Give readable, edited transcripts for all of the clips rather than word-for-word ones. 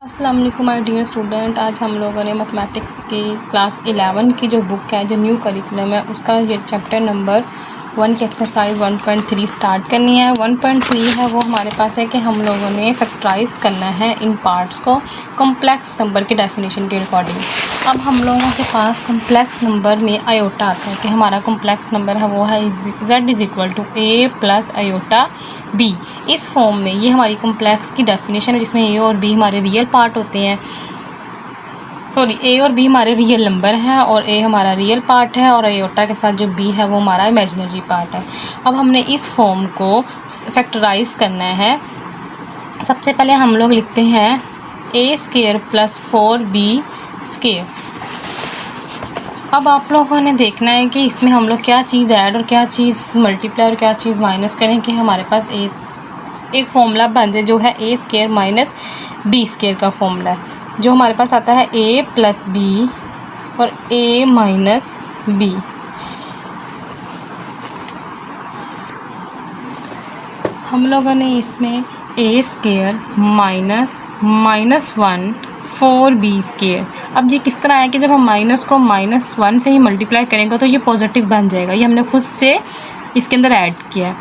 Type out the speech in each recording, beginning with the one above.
अस्सलाम वालेकुम my dear student. आज हम लोगों ने मैथमेटिक्स की क्लास 11 की जो बुक है, जो न्यू करिकुलम है, उसका ये चैप्टर नंबर 1 की एक्सरसाइज 1.3 स्टार्ट करनी है। 1.3 है वो हमारे पास है कि हम लोगों ने फैक्टराइज करना है इन पार्ट्स को कॉम्प्लेक्स नंबर की डेफिनेशन के अकॉर्डिंग। अब हम लोगों के पास कॉम्प्लेक्स नंबर में आयोटा आता है कि हमारा कॉम्प्लेक्स नंबर है वो है z is equal to a plus iota b। इस फॉर्म में ये हमारी कॉम्प्लेक्स की डेफिनेशन है, जिसमें a और b हमारे रियल पार्ट होते हैं। सॉरी, a और b हमारे रियल नंबर हैं और a हमारा रियल पार्ट है और आयोटा के साथ जो b है वो हमारा इमेजिनरी पार्ट है। अब हमने इस फॉर्म को फैक्टराइज करना है। सबसे पहले हम लोग लिखते हैं a square plus 4b square. अब आप लोगों ने देखना है कि इसमें हम लोग क्या चीज़ ऐड और क्या चीज़ मल्टीप्लाई और क्या चीज़ माइनस करें कि हमारे पास एक फॉर्मूला बन जाए जो है a square minus b square का फॉर्मूला है, जो हमारे पास आता है a प्लस b और a माइनस b। हम लोगों ने इसमें a square minus 1 4b square. अब ये किस तरह है कि जब हम माइनस को -1 से ही मल्टीप्लाई करेंगे तो ये पॉजिटिव बन जाएगा। ये हमने खुद से इसके अंदर ऐड किया है।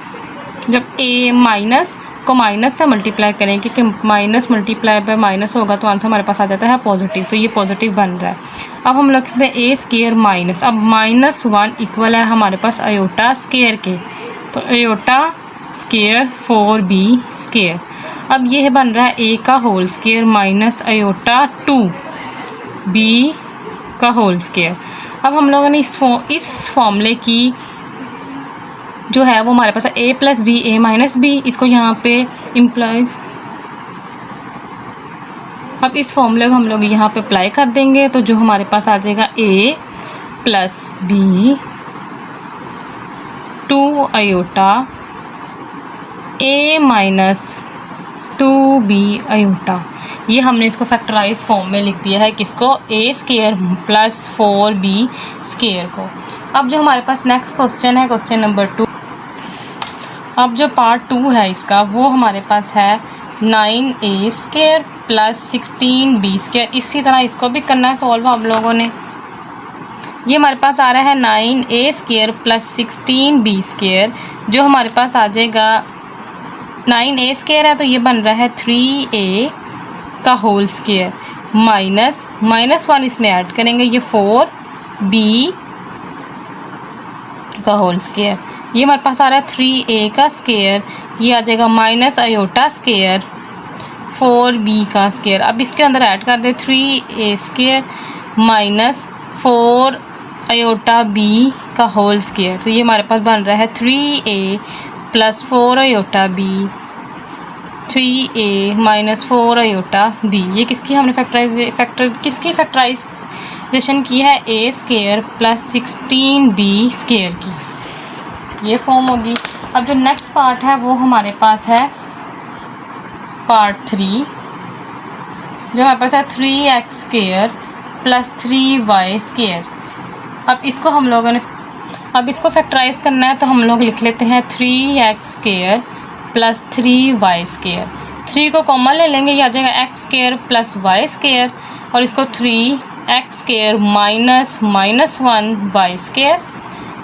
जब a माइनस को माइनस से मल्टीप्लाई करेंगे कि माइनस मल्टीप्लाई बाय माइनस होगा तो आंसर हमारे पास आ जाता है पॉजिटिव, तो ये पॉजिटिव बन रहा है। अब हम लिखते हैं a स्क्वायर माइनस, अब -1 इक्वल है हमारे पास आयोटा स्क्वायर के, तो आयोटा स्क्वायर 4b स्क्वायर। अब ये बन रहा है a का whole square minus iota 2b का होल स्क्वायर। अब हम लोगों ने इस फॉर्मूले की जो है वो हमारे पास a plus B a minus B, इसको यहाँ पे इम्प्लाइज। अब इस फॉर्मूले को हम लोग यहाँ पे अप्लाई कर देंगे तो जो हमारे पास आ जाएगा a plus B 2 iota a minus 2b iota. ये हमने इसको फैक्टराइज फॉर्म में लिख दिया है, किसको, a square plus 4b square को। अब जो हमारे पास नेक्स्ट क्वेश्चन है, क्वेश्चन नंबर 2। अब जो पार्ट 2 है इसका वो हमारे पास है 9a square plus 16b square. इसी तरह इसको भी करना है सॉल्व हम लोगों ने। ये हमारे पास आ रहा है 9a square plus 16b square, जो हमारे पास आ जाएगा 9a स्क्वायर है तो ये बन रहा है 3a का होल स्क्वायर माइनस 1 इसमें ऐड करेंगे, ये 4b का होल स्क्वायर। ये हमारे पास आ रहा है 3a का स्क्वायर, ये आ जाएगा माइनस आयोटा स्क्वायर 4b का स्क्वायर। अब इसके अंदर ऐड कर दे 3a square minus 4 iota b का होल स्क्वायर, तो ये हमारे पास बन रहा है 3a plus 4 iota b 3a minus 4 iota b। ये किसकी हमने किसकी फैक्टराइजेशन की है, a square plus 16b square की, ये फॉर्म होगी। अब जो नेक्स्ट पार्ट है वो हमारे पास है पार्ट 3, जो हमारे पास है 3x square plus 3y square. अब इसको हम लोगों ने फैक्टराइज करना है तो हम लोग लिख लेते हैं 3x square plus 3y square. 3 को कॉमन ले लेंगे, ये आ जाएगा x square plus y square, और इसको 3x square minus 1y square,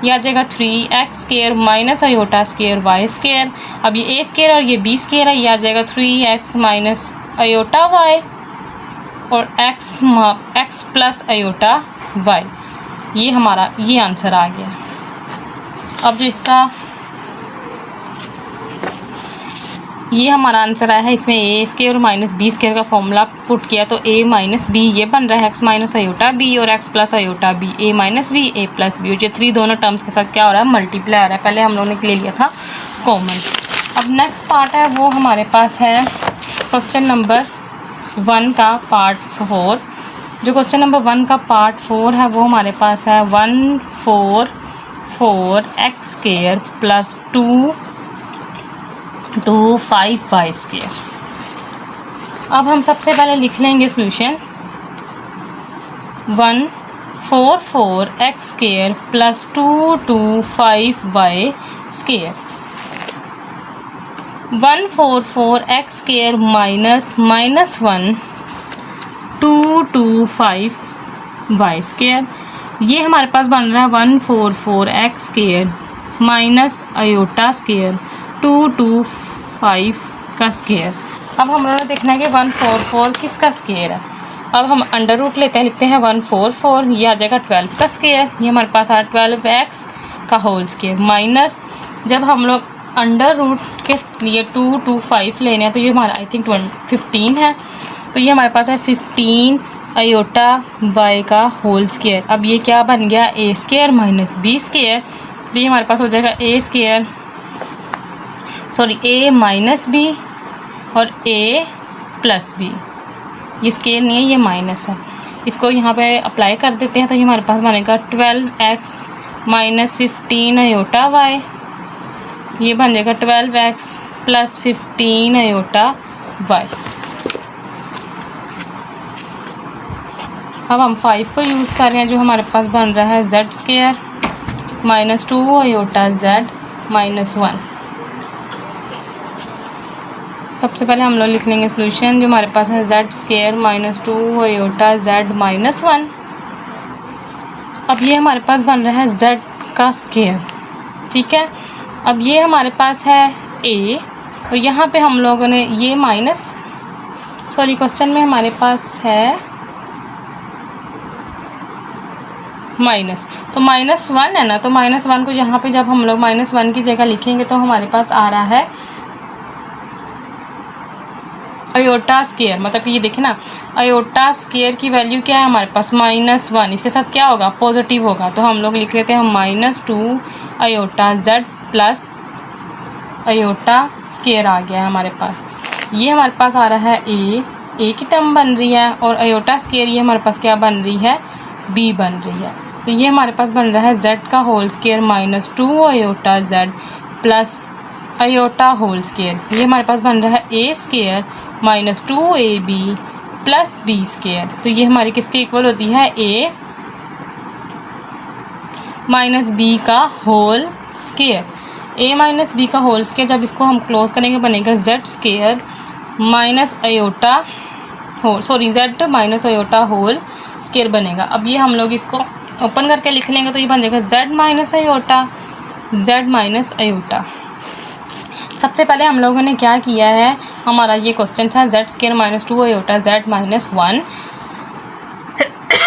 यह आ जाएगा 3x square minus iota square y square. अब ये a स्क्वायर और ये b स्क्वायर है, यह आ जाएगा 3x माइनस आयोटा y और x प्लस आयोटा y। ये हमारा ये आंसर आ गया। अब जो इसका ये हमारा आंसर आया है, इसमें a स्क्वायर और माइनस b स्क्वायर का फॉर्मूला पुट किया तो a माइनस b ये बन रहा है x माइनस आयोटा b और x plus iota b, a minus b a plus b, और ये 3 दोनों टर्म्स के साथ क्या हो रहा है, मल्टीप्लाई हो रहा है। पहले हम लोगों ने ले लिया था कॉमन। अब नेक्स्ट पार्ट है वो हमारे पास है क्वेश्चन नंबर 1 का पार्ट 4। जो क्वेश्चन नंबर 1 का पार्ट 4 है वो हमारे पास है 144x square plus 5y square. अब हम सबसे पहले लिख लेंगे solution 144x square plus 225y square. 144x square minus -1 225y square. ये हमारे पास बन रहा है 144x square minus iota square 225 का स्केयर। अब हम लोगों ने देखना है कि 144 किसका स्केयर है। अब हम अंडर रूट लेते हैं, लिखते हैं 144, ये आ जाएगा 12 का स्केयर, ये हमारे पास आ 12x का होल स्केयर माइनस, जब हम लोग अंडर रूट के लिए 225 लेने हैं तो ये हमारा आई थिंक 15 है, तो ये हमारे पास है 15 आयोटा y का होल स्केयर। अब ये क्या बन गया, a square minus b square, तो ये हमारे पास हो जाएगा a square a minus b और a प्लस b। ये स्केयर नहीं है, ये माइनस है, इसको यहाँ पे अप्लाई कर देते हैं तो ये हमारे पास बनेगा 12x माइनस 15 आयोटा y, ये बन जाएगा 12x प्लस 15 आयोटा y। अब हम 5 को यूज़ कर रहे हैं, जो हमारे पास बन रहा है z square minus 2 iota z minus 1। सबसे पहले हम लोग लिख लेंगे सोल्यूशन, जो हमारे पास है z square minus 2 iota z minus 1। अब ये हमारे पास बन रहा है z का स्केयर, ठीक है। अब ये हमारे पास है a और यहाँ पे हम लोगों ने ये माइनस, क्वेश्चन में हमारे पास है माइनस, तो -1 है ना, तो -1 को यहाँ पे जब हम लोग -1 की जगह लिखेंगे तो हमारे पास आ रहा है आयोटा स्केयर, मतलब कि ये देखें ना, आयोटा स्केयर की वैल्यू क्या है हमारे पास -1, इसके साथ क्या होगा, पॉजिटिव होगा, तो हम लोग लिख लेते हैं -2 iota z plus iota square आ गया है हमारे पास। ये हमारे पास आ रहा है a की टर्म बन रही है, और आयोटा स्केयर ये हमारे पास क्या बन रही है, b बन रही है, तो ये हमारे पास बन रहा है z का whole square minus 2 iota z plus iota whole square, ये हमारे पास बन रहा है a square minus 2ab plus b square, तो ये हमारी किसके इक्वल होती है, a माइनस b का whole square. a minus b का होल स्केयर जब इसको हम क्लोज करेंगे बनेगा z square minus iota z minus iota whole square बनेगा। अब ये हम लोग इसको ओपन करके लिख लेंगे तो ये बन जाएगा z माइनस आयोटा। सबसे पहले हम लोगों ने क्या किया है, हमारा ये क्वेश्चन था z square minus 2 iota z minus 1,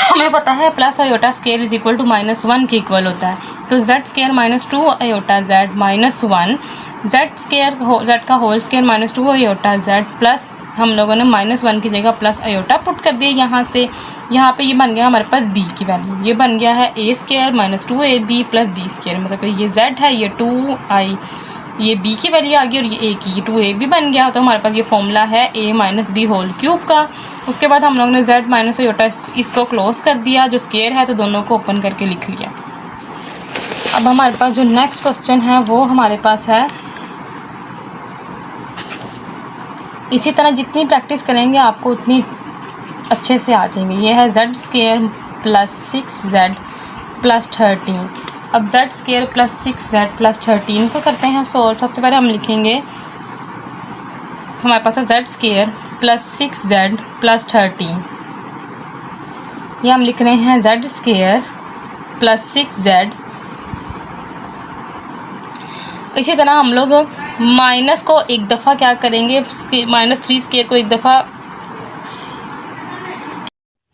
हमें पता है plus iota square is equal to -1 के इक्वल होता है, तो z square minus 2 iota z minus 1, z का whole square minus 2 iota z plus हम लोगों ने -1 की जगह प्लस आयोटा पुट कर दिया यहाँ से, यहाँ पे ये बन गया हमारे पास b की वैल्यू, ये बन गया है a square minus 2ab plus b square, मतलब ये z है, ये 2i, ये b की वैल्यू आ गई और ये a की, 2ab बन गया, तो हमारे पास ये फॉर्मूला है a minus b whole cube का। उसके बाद हम लोग ने z माइनस आयोटा इसको क्लोज कर दिया, जो स्केयर है तो दोनों को ओपन करके लिख लिया। अब हमारे पास जो नेक्स्ट क्वेश्चन है वो हमारे पास है, इसी तरह जितनी प्रैक्टिस करेंगे आपको उतनी अच्छे से आ जाएंगे। ये है z square plus 6z plus 13। अब z square plus 6z plus 13 को करते हैं सॉल्व। सबसे पहले हम लिखेंगे, हमारे पास है z square plus 6z plus 13, ये हम लिख रहे हैं z स्केयर प्लस 6z। इसी तरह हम लोग माइनस को एक दफ़ा क्या करेंगे, -3 स्केयर को एक दफ़ा।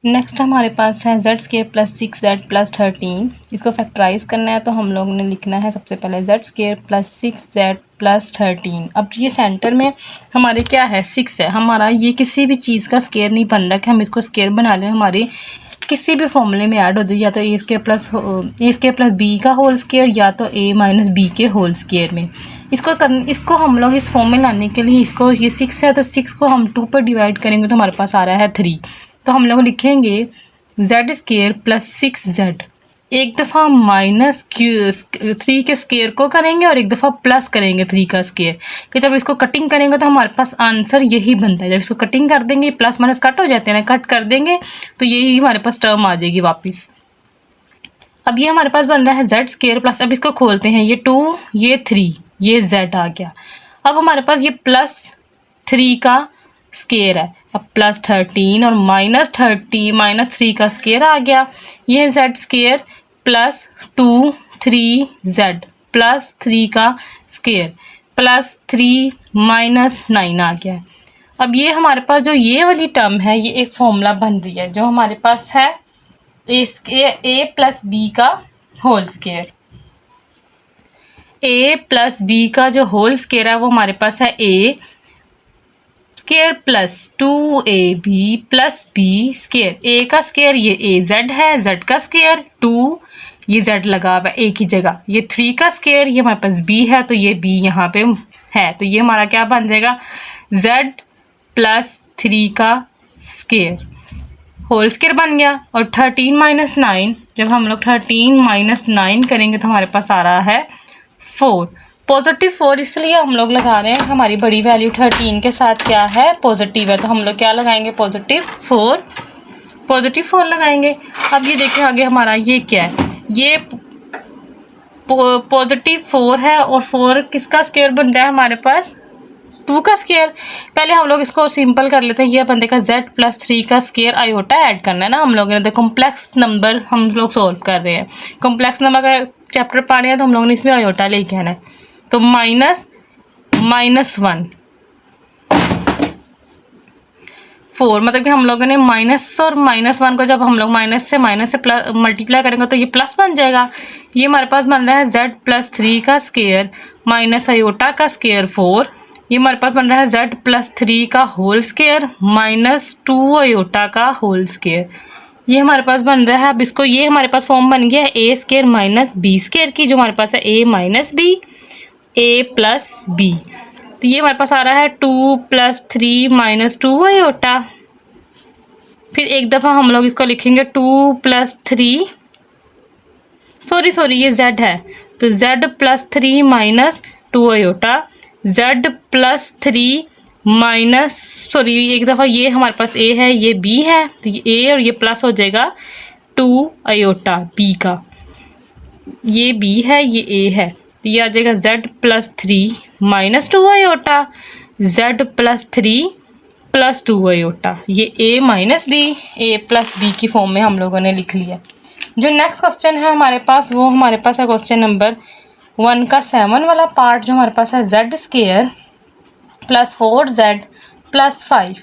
नेक्स्ट हमारे पास है z square plus 6z plus 13, इसको फैक्टराइज करना है तो हम लोग ने लिखना है सबसे पहले z square plus 6z plus 13। अब ये सेंटर में हमारे क्या है, 6 है, हमारा ये किसी भी चीज़ का स्केयर नहीं बन रहा कि हम इसको स्केयर बना लें, हमारे किसी भी फॉर्मूले में ऐड हो जाए, या तो a स्केयर प्लस b का होल स्केयर या तो a माइनस b के होल स्केयर में। इसको हम लोग इस फॉर्म में लाने के लिए, इसको ये 6 है तो 6 को हम 2 पर डिवाइड करेंगे तो हमारे पास आ रहा है 3, तो हम लोग लिखेंगे z स्केयर प्लस 6z, एक दफ़ा -3 के स्केयर को करेंगे और एक दफ़ा प्लस करेंगे 3 का स्केयर, कि जब इसको कटिंग करेंगे तो हमारे पास आंसर यही बनता है। जब इसको कटिंग कर देंगे, प्लस माइनस कट हो जाते हैं ना, कट कर देंगे तो यही हमारे पास टर्म आ जाएगी वापस। अब ये हमारे पास बन रहा है z स्केयर प्लस, अब इसको खोलते हैं, ये 2 ये 3 ये z आ गया। अब हमारे पास ये प्लस 3 का स्केयर है। अब प्लस 13 और माइनस 3 का स्केयर आ गया। ये z square plus 2 3 z plus 3 का स्केयर प्लस 3 माइनस 9 आ गया। अब ये हमारे पास जो ये वाली टर्म है ये एक फॉर्मूला बन रही है जो हमारे पास है ए प्लस बी का whole square. A plus B का जो होल स्केयर है वो हमारे पास है ए square plus 2ab plus B square. A का स्केयर ये ए जेड है, जेड का स्केयर 2, ये जेड लगा हुआ है ए की जगह। ये 3 का स्केयर ये हमारे पास बी है तो ये बी यहाँ पे है, तो ये हमारा क्या बन जाएगा जेड प्लस 3 का स्केयर होल स्केयर बन गया। और 13 माइनस 9, जब हम लोग 13 माइनस 9 करेंगे तो हमारे पास आ रहा है 4। पॉजिटिव 4 इसलिए हम लोग लगा रहे हैं, हमारी बड़ी वैल्यू 13 के साथ क्या है पॉजिटिव है, तो हम लोग क्या लगाएंगे पॉजिटिव 4 लगाएंगे। अब ये देखिए आगे हमारा ये क्या है, ये पॉजिटिव 4 है और 4 किसका स्केयर बन रहा है हमारे पास 2 का स्केयर। पहले हम लोग इसको सिंपल कर लेते हैं, ये बंदे का z प्लस 3 का स्केयर आयोटा ऐड करना है ना हम लोगों ने। तो कॉम्प्लेक्स नंबर हम लोग सॉल्व कर रहे हैं, कॉम्प्लेक्स नंबर का चैप्टर पढ़ रहे हैं तो हम लोगों ने इसमें आयोटा लेके आना है। तो माइनस 1 4 मतलब कि हम लोगों ने माइनस और -1 को जब हम लोग माइनस से प्लस मल्टीप्लाई करेंगे तो ये प्लस बन जाएगा। ये हमारे पास बन रहा है z प्लस 3 का स्केयर माइनस आयोटा का स्केयर 4। ये हमारे पास बन रहा है z प्लस 3 का होल स्केयर माइनस 2 आयोटा का होल स्केयर। ये हमारे पास बन रहा है। अब इसको ये हमारे पास फॉर्म बन गया है ए स्केयर माइनस बी स्केयर की, जो हमारे पास है a minus b a plus b. तो ये हमारे पास आ रहा है 2 प्लस 3 माइनस 2 आयोटा। फिर एक दफ़ा हम लोग इसको लिखेंगे 2 प्लस 3 सॉरी ये z है तो z plus 3 minus 2 iota, z plus 3 minus एक दफ़ा ये हमारे पास a है ये b है तो ये a और ये प्लस हो जाएगा 2 आयोटा b का, ये b है ये a है तो ये आ जाएगा z plus 3 minus 2 iota, z plus 3 plus 2 iota. ये a minus b a plus b की फॉर्म में हम लोगों ने लिख लिया। जो नेक्स्ट क्वेश्चन है हमारे पास वो हमारे पास है क्वेश्चन नंबर 1 का 7 वाला पार्ट, जो हमारे पास है z square plus 4z plus 5।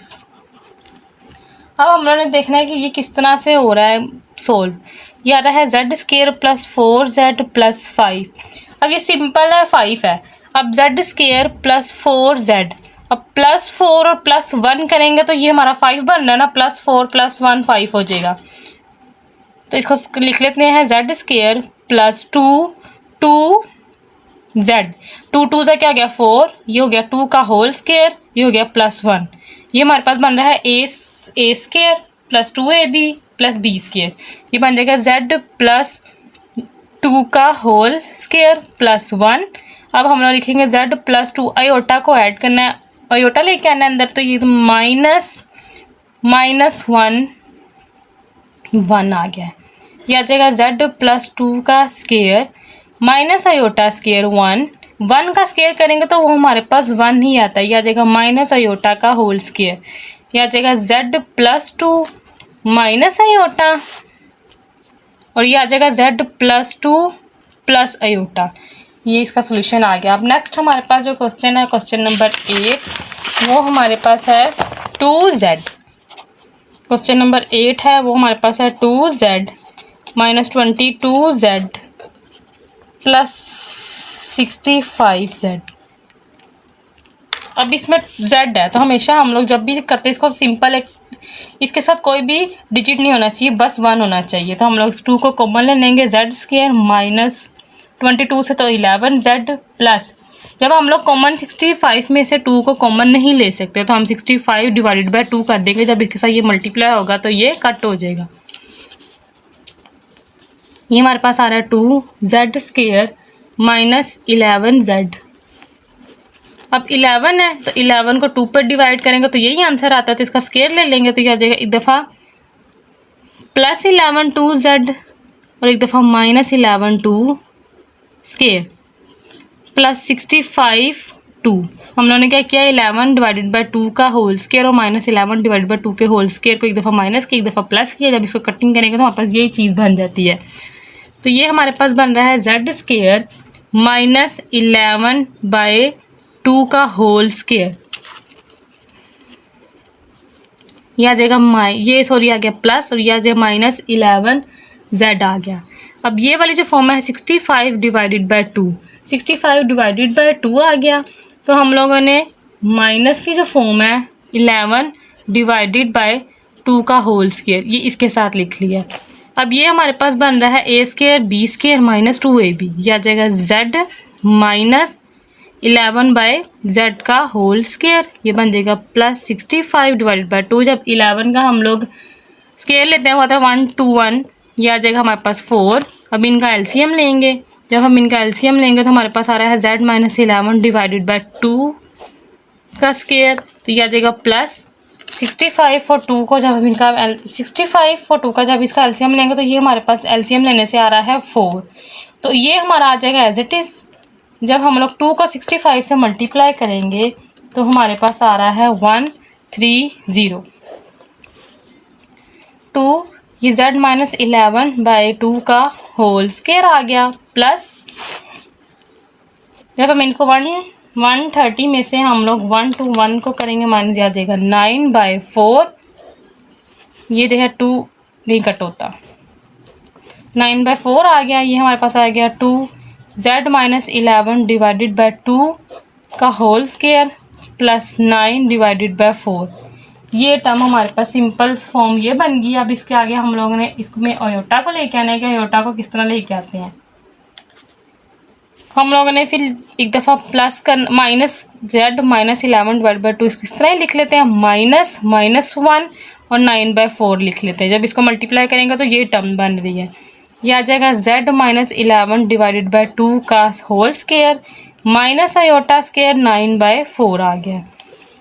अब हम लोगों ने देखना है कि ये किस तरह से हो रहा है सोल्व। ये आ रहा है z square plus 4z plus 5। अब ये सिंपल है 5 है। अब z स्केयर प्लस 4z, अब प्लस 4 और प्लस 1 करेंगे तो ये हमारा 5 बन रहा है ना, प्लस 4 प्लस 1 5 हो जाएगा। तो इसको लिख लेते हैं z स्केयर प्लस 2z 2 से क्या हो गया 4, ये हो गया 2 का होल स्केयर, ये हो गया प्लस 1। ये हमारे पास बन रहा है a square plus 2ab plus b square. ये बन जाएगा z प्लस 2 का होल स्केयर प्लस 1। अब हम लोग लिखेंगे z प्लस 2 आयोटा को ऐड करना है, आयोटा लेके आना है अंदर, तो ये माइनस 1 आ गया। ये आ जाएगा z प्लस 2 का स्केयर माइनस आयोटा स्केयर 1 का स्केयर करेंगे तो वो हमारे पास 1 ही आता है। ये आ जाएगा माइनस आयोटा का होल स्केयर। ये आ जाएगा z प्लस 2 माइनस आयोटा और ये आ जाएगा z प्लस 2 प्लस आयोटा। ये इसका सोल्यूशन आ गया। अब नेक्स्ट हमारे पास जो क्वेश्चन है क्वेश्चन नंबर 8, वो हमारे पास है 2z। क्वेश्चन नंबर 8 है वो हमारे पास है 2z minus 22z plus 65z। अब इसमें z है तो हमेशा हम लोग जब भी करते हैं इसको सिंपल एक, इसके साथ कोई भी डिजिट नहीं होना चाहिए, बस 1 होना चाहिए। तो हम लोग इस 2 को कॉमन ले लेंगे, z स्क्वायर माइनस 22 से तो 11z प्लस, जब हम लोग कॉमन 65 में से 2 को कॉमन नहीं ले सकते तो हम 65 डिवाइडेड बाय 2 कर देंगे। जब इसके साथ ये मल्टीप्लाई होगा तो ये कट हो जाएगा। ये हमारे पास आ रहा है 2z स्क्वायर माइनस 11z। अब 11 है तो 11 को 2 पर डिवाइड करेंगे तो यही आंसर आता है, तो इसका स्क्वायर ले लेंगे तो ये आ जाएगा एक दफ़ा प्लस 11 2z और एक दफ़ा माइनस 11 2 स्क्वायर प्लस 65 2। हम लोगों ने क्या किया, 11 डिवाइडेड बाई 2 का होल स्केयर और माइनस 11 डिवाइडेड बाई 2 के होल स्केयर को एक दफ़ा माइनस किया, एक दफ़ा प्लस किया। जब इसको कटिंग करेंगे तो हमारे पास ये चीज़ बन जाती है। तो ये हमारे पास बन रहा है जेड स्केयर माइनस 11 बाई 2 का होल स्केयर। यह आ जाएगा ये आ गया प्लस और यह आ जाएगा माइनस 11 जेड आ गया। अब ये वाली जो फॉर्म है 65 डिवाइडेड बाई 2, 65 डिवाइडेड बाई 2 आ गया। तो हम लोगों ने माइनस की जो फॉर्म है 11 डिवाइडेड बाई 2 का होल स्केयर ये इसके साथ लिख लिया। अब ये हमारे पास बन रहा है ए square B square minus 2ab, यह आ जाएगा जेड माइनस 11 बाई जेड का होल स्केयर, ये बन जाएगा प्लस 65 डिवाइडेड बाई 2। जब 11 का हम लोग स्केयर लेते हैं वो आता है 1 to 1, ये आ जाएगा हमारे पास 4। अब इनका एलसीएम लेंगे, जब हम इनका एलसीएम लेंगे तो हमारे पास आ रहा है जेड माइनस 11 डिवाइडेड बाई 2 का स्केयर, तो ये आ जाएगा प्लस 65 और 2 को जब हम इनका 65 और 2 का जब इसका एलसीएम लेंगे तो ये हमारे पास एलसीएम लेने से आ रहा है 4। तो ये हमारा आ जाएगा एज इट इज़। जब हम लोग 2 को 65 से मल्टीप्लाई करेंगे तो हमारे पास आ रहा है 130। 2 ये z माइनस 11 बाई 2 का होल स्केयर आ गया, प्लस जब हम इनको 130 में से हम लोग 1 to 1 को करेंगे माइनस आ जाएगा 9 बाई 4, ये जो है 2 नहीं कट होता, 9 बाई 4 आ गया। ये हमारे पास आ गया 2 z माइनस 11 डिवाइडेड बाई 2 का whole square plus 9 divided by 4। ये टर्म हमारे पास सिंपल फॉर्म ये बन गई। अब इसके आगे हम लोगों ने इसमें अयोटा को लेके आना है कि अयोटा को किस तरह लेके आते हैं। हम लोगों ने फिर एक दफ़ा प्लस कर minus Z minus 11 divide by 2 इसको इस तरह ही लिख लेते हैं, माइनस 1 और 9 बाई 4 लिख लेते हैं। जब इसको मल्टीप्लाई करेंगे तो ये टर्म बन रही है, ये आ जाएगा z माइनस 11 डिवाइडेड बाई 2 का whole square minus iota square 9 by 4 आ गया।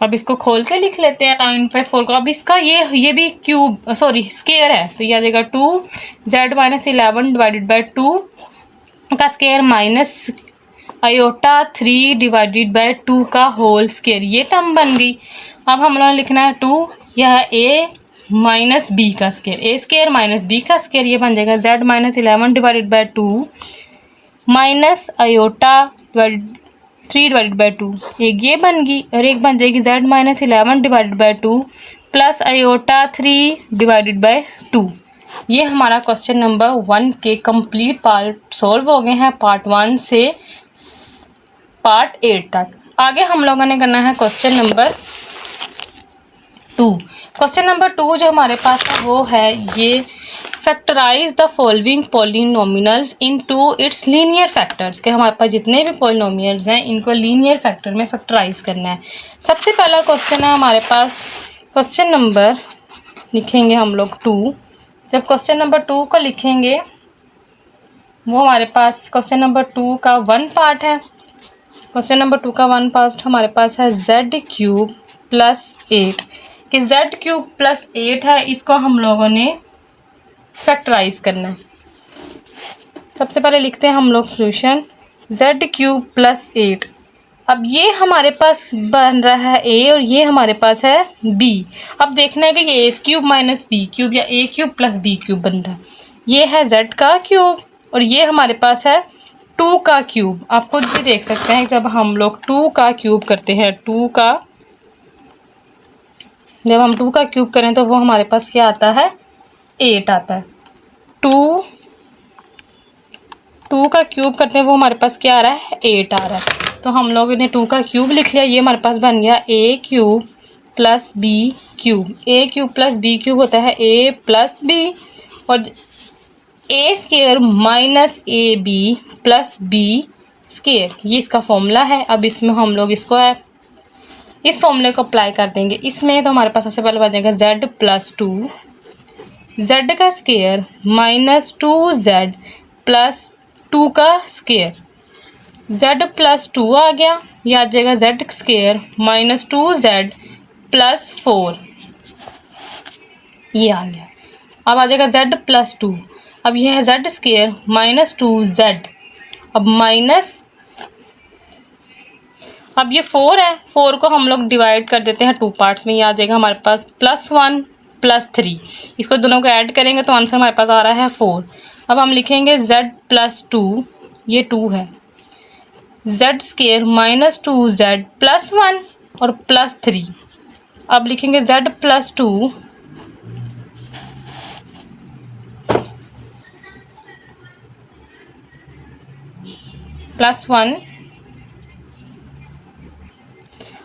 अब इसको खोल के लिख लेते हैं 9 बाई 4 को। अब इसका ये भी क्यूब स्केयर है, तो ये आ जाएगा 2z माइनस 11 डिवाइडेड बाई 2 का square minus aorta 3 divided by 2 का होल स्केयर, ये टर्म बन गई। अब हम लोगों ने लिखना है 2, यह a माइनस बी का स्केयर, ए स्केयर माइनस बी का स्केयर, ये बन जाएगा z minus 11 divided by 2 minus iota 3 divided by 2, एक ये बन गई और एक बन जाएगी z minus 11 divided by 2 plus iota 3 divided by 2। ये हमारा क्वेश्चन नंबर 1 के कंप्लीट पार्ट सॉल्व हो गए हैं, पार्ट 1 से पार्ट 8 तक। आगे हम लोगों ने करना है क्वेश्चन नंबर 2। क्वेश्चन नंबर 2 जो हमारे पास है वो है ये, factorise the following polynomials into its linear factors, के हमारे पास जितने भी पॉलिनोमियल्स हैं इनको लीनियर फैक्टर में फैक्टराइज करना है। सबसे पहला क्वेश्चन है हमारे पास, क्वेश्चन नंबर लिखेंगे हम लोग 2। जब क्वेश्चन नंबर 2 को लिखेंगे वो हमारे पास क्वेश्चन नंबर 2 का 1 पार्ट है। क्वेश्चन नंबर 2 का 1 पार्ट हमारे पास है z क्यूब प्लस 8, कि z क्यूब प्लस 8 है, इसको हम लोगों ने फैक्टराइज करना है। सबसे पहले लिखते हैं हम लोग सॉल्यूशन z क्यूब प्लस 8। अब ये हमारे पास बन रहा है a और ये हमारे पास है b। अब देखना है कि ये a cube minus b cube या a cube plus b cube बनता है। ये है z का क्यूब और ये हमारे पास है 2 का क्यूब। आप खुद भी देख सकते हैं जब हम लोग 2 का क्यूब करते हैं, जब हम 2 का क्यूब करें तो वो हमारे पास क्या आता है, 8 आता है। 2 का क्यूब करते हैं वो हमारे पास क्या आ रहा है, 8 आ रहा है। तो हम लोग ने 2 का क्यूब लिख लिया, ये हमारे पास बन गया a cube plus b cube. a cube plus b cube होता है a प्लस b और a square minus a b plus b square, ये इसका फॉर्मूला है। अब इसमें हम लोग इसको इस फॉर्मूले को अप्लाई कर देंगे इसमें, तो हमारे पास सबसे पहले बन जाएगा z प्लस 2 z का स्केयर माइनस 2z प्लस 2 का स्केयर, z प्लस 2 आ गया, ये आ जाएगा z square minus 2z plus 4, ये आ गया। अब आ जाएगा z प्लस 2, अब यह है z स्केयर माइनस 2z, अब माइनस अब ये 4 है, 4 को हम लोग डिवाइड कर देते हैं 2 पार्ट्स में। ये आ जाएगा हमारे पास +1 +3, इसको दोनों को ऐड करेंगे तो आंसर हमारे पास आ रहा है 4। अब हम लिखेंगे z + 2, ये 2 है, z² - 2z +1 और +3। अब लिखेंगे z + 2 +1।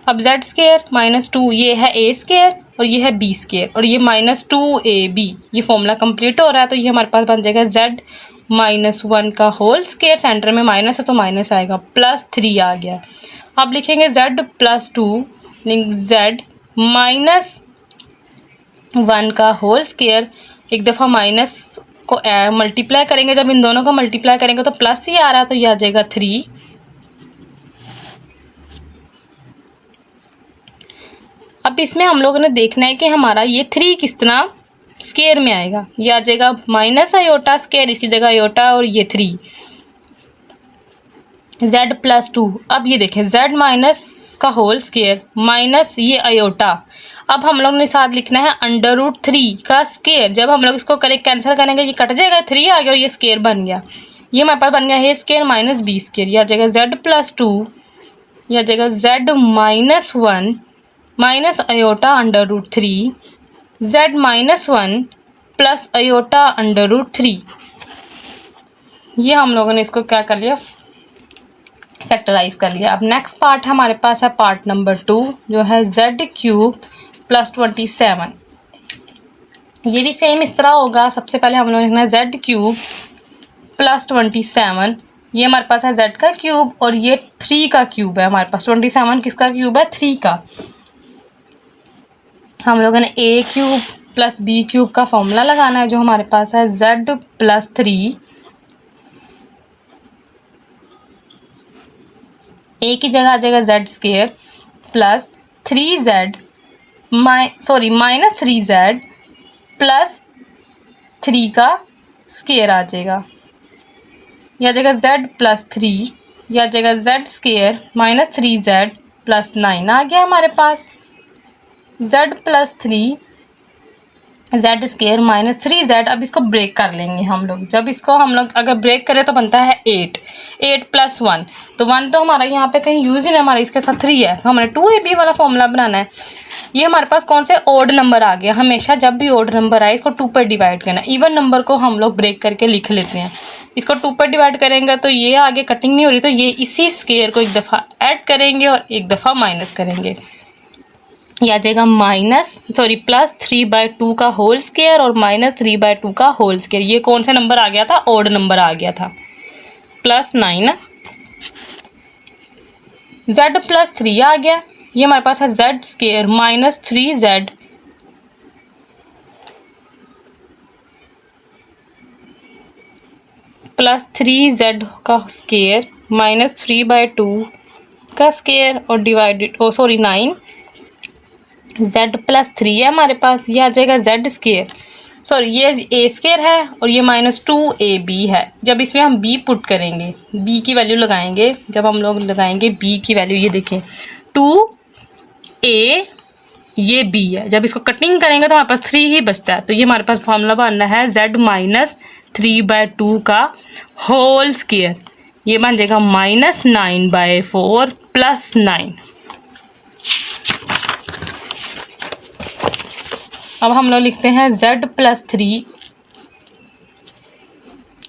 अब z² - 2 ये है a² और ये है b² और ये -2ab, ये फॉर्मूला कंप्लीट हो रहा है। तो ये हमारे पास बन जाएगा z -1 का होल स्क्वायर, सेंटर में माइनस है तो माइनस आएगा, +3 आ गया। अब लिखेंगे z + 2 z -1 का होल स्क्वायर, एक दफ़ा माइनस को मल्टीप्लाई करेंगे, जब इन दोनों को मल्टीप्लाई करेंगे तो प्लस ही आ रहा है तो ये आ जाएगा 3। अब इसमें हम लोगों ने देखना है कि हमारा ये 3 किस तरह स्क्वायर में आएगा। ये आ जाएगा माइनस आयोटा स्क्वायर, इसकी जगह आयोटा और ये 3 z + 2। अब ये देखें z माइनस का होल स्क्वायर माइनस ये आयोटा। अब हम लोग ने साथ लिखना है √3 का स्क्वायर। जब हम लोग इसको कैंसिल करेंगे ये कट जाएगा, 3 आ गया और ये स्क्वायर बन गया। ये हमारे पास बन गया a² - b²। यह आ जाएगा z + 2, यह आ जाएगा z -1 minus iota √3 z -1 plus iota √3। ये हम लोगों ने इसको क्या कर लिया, फैक्टराइज कर लिया। अब नेक्स्ट पार्ट हमारे पास है पार्ट नंबर 2, जो है z³ + 27। ये भी सेम इस तरह होगा। सबसे पहले हम लोग लिखना है z³ + 27। ये हमारे पास है z का क्यूब और ये 3 का क्यूब है हमारे पास। 27 किसका क्यूब है, 3 का। हम लोगों ने a³ + b³ का फॉर्मूला लगाना है, जो हमारे पास है z + 3, a की जगह आ जाएगा z² plus 3z -3z plus 3 का स्क्वायर आ जाएगा। यह आ जाएगा z + 3, यह आ जाएगा z² -3z प्लस 9 आ गया हमारे पास। z + 3 z² -3z। अब इसको ब्रेक कर लेंगे हम लोग। जब इसको हम लोग अगर ब्रेक करें तो बनता है 8 + 1, तो 1 तो हमारा यहाँ पे कहीं यूज ही नहीं, हमारा इसके साथ 3 है, तो हमें 2ab वाला फॉर्मूला बनाना है। ये हमारे पास कौन से ओड नंबर आ गया। हमेशा जब भी ओड नंबर आए इसको 2 पर डिवाइड करना है। इवन नंबर को हम लोग ब्रेक करके लिख लेते हैं। इसको 2 पर डिवाइड करेंगे तो ये आगे कटिंग नहीं हो रही, तो ये इसी स्क्वायर को एक दफ़ा ऐड करेंगे और एक दफ़ा माइनस करेंगे। यह आ जाएगा +3/2 का होल स्क्वायर और -3/2 का होल स्क्वायर। ये कौन सा नंबर आ गया था, ओड नंबर आ गया था, +9। z + 3 आ गया। ये हमारे पास है z² -3z प्लस 3z का स्क्वायर -3/2 का स्क्वायर और डिवाइडेड 9 z + 3 है हमारे पास। ये आ जाएगा z², ये a² है और ये -2ab है। जब इसमें हम b पुट करेंगे, b की वैल्यू लगाएंगे, जब हम लोग लगाएंगे b की वैल्यू, ये देखें 2a, ये b है। जब इसको कटिंग करेंगे तो हमारे पास 3 ही बचता है। तो ये हमारे पास फॉर्मूला बनना है z -3/2 का होल स्क्वायर। ये बन जाएगा -9/4 प्लस 9। अब हम लोग लिखते हैं z + 3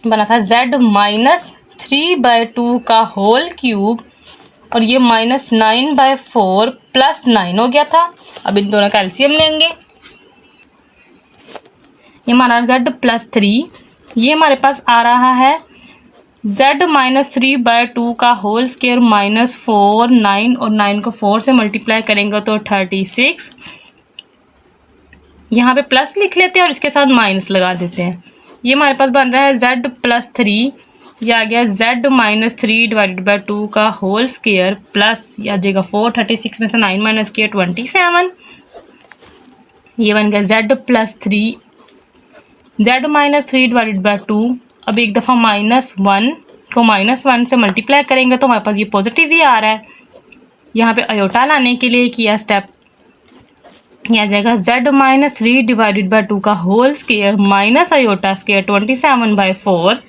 बना था z -3/2 का होल क्यूब और ये -9/4 प्लस 9 हो गया था। अब इन दोनों का एलसीएम लेंगे। ये हमारा z + 3, ये हमारे पास आ रहा है z -3/2 का होल स्क्वायर -4 9 और 9 को 4 से मल्टीप्लाई करेंगे तो 36। यहाँ पे प्लस लिख लेते हैं और इसके साथ माइनस लगा देते हैं। ये हमारे पास बन रहा है z + 3, यह आ गया z -3/2 का होल स्क्वायर प्लस यह आ जाएगा 4, 36 में से 9 माइनस किया 27। ये बन गया z + 3 z -3/2। अब एक दफ़ा -1 को -1 से मल्टीप्लाई करेंगे तो हमारे पास ये पॉजिटिव ही आ रहा है। यहाँ पे अयोटा लाने के लिए किया स्टेप, यह जाएगा z माइनस 3 डिवाइडेड बाई 2 का whole square minus iota square 27/4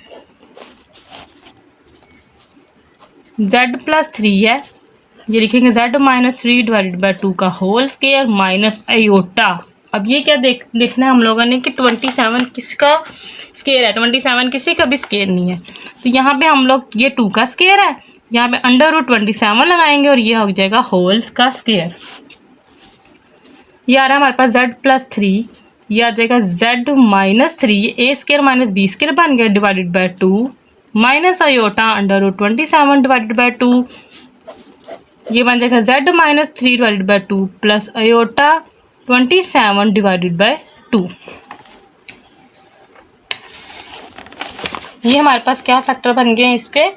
z plus 3 है, ये लिखेंगे z माइनस 3 डिवाइडेड बाई 2 का होल स्केयर माइनस अयोटा। अब ये क्या देखना है हम लोगों ने कि 27 किसका स्केयर है, 27 किसी का भी स्केयर नहीं है, तो यहाँ पे हम लोग ये 2 का स्केयर है, यहाँ पे √27 लगाएंगे और ये हो जाएगा होल्स का स्केयर। ये आ रहा है हमारे पास z प्लस 3, ये आ जाएगा z माइनस 3, ए स्केयर माइनस बी स्केयर बन गया divided by 2 minus iota √27 divided by 2, ये बन जाएगा z minus 3 divided by 2 plus iota 27 divided by 2। ये हमारे पास क्या फैक्टर बन गए हैं, इसके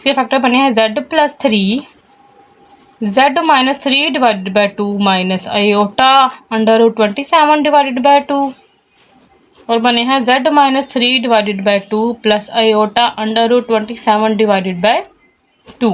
फैक्टर बने हैं z plus 3, z minus 3 divided by 2 minus iota √27 divided by 2, और बने हैं z minus 3 divided by 2 plus iota √27 divided by 2।